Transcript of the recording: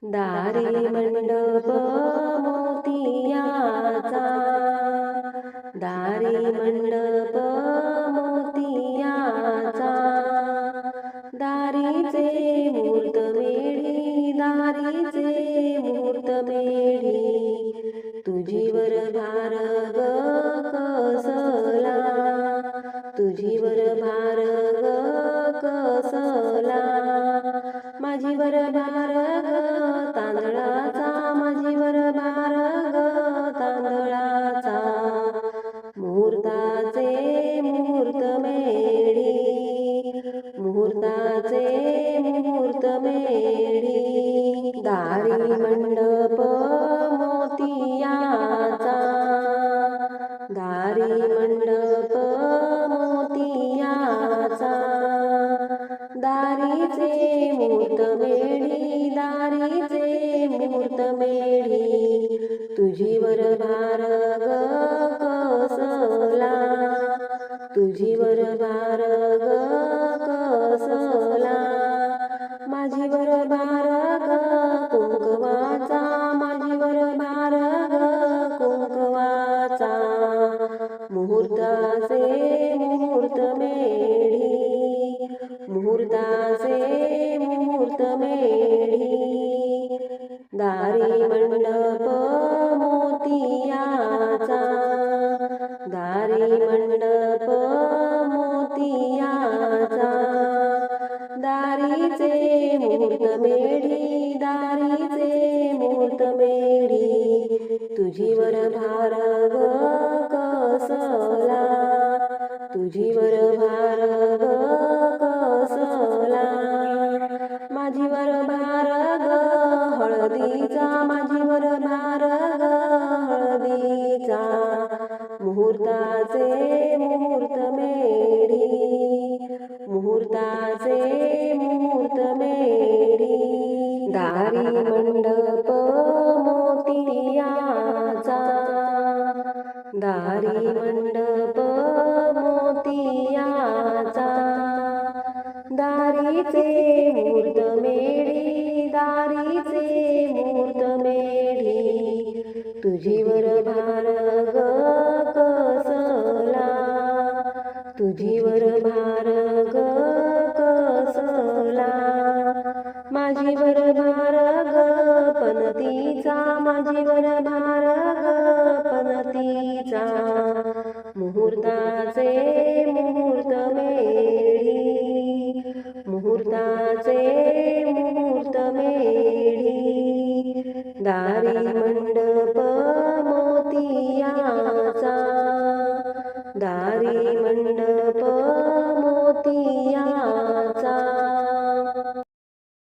दारी मंडप मोतियाचा, दारी मंडप मोतियाचा, दारीचे मूर्त मेढी, दारीचे मूर्त मेढी, तुझीवर भार ग कसला, तुझीवर भार ग कसला, माझीवर भार ग तांदळाचा, माझीवर भार ग तांदळाचा, मुहूर्ताचे मुहूर्त मेढी, मुहूर्ताचे मुहूर्त मेढी, दारी मंडप मोतियाचा, दारी मंडप मोतियाचा, दारीचे मुहूर्त मेढी, दारीचे मुहूर्त मेढी, तुझीवर भार ग कसला, तुझीवर भार ग कसला, माझीवर भार ग कुंकवाचा, माझीवर भार ग कुंकवाचा, मुहूर्ताचे मुहूर्त मेढी, मुहूर्ताचे मुहूर्त मेढी, दारी मंडप मोतियाचा, दारी मंडप मोतियाचा, दारीचे मुहूर्त मेढी, दारीचे मुहूर्त मेढी, तुझीवर भार ग कसला, तुझीवर भार ग कसला, माझीवर भार ग हळदीचा, माझीवर भार ग हळदीचा, मुहूर्ताचे मुहूर्त मेढी, मुहूर्ताचे मुहूर्त मेढी, दारी मंडप मोतियाचा, दारी मंडप मोतियाचा, दारीचे मुहूर्त मेढी, दारीचे मुहूर्त मेढी, तुझीवर भार ग कसला, तुझीवर भार ग कसला, माझीवर भार ग पणतीचा, माझीवर भार ग पणतीचा, मुहूर्ताचे मुहूर्त मेढी, मुहूर्ताचे मुहूर्त मेढी, दारी मंडप मोतियाचा, दारी मंडप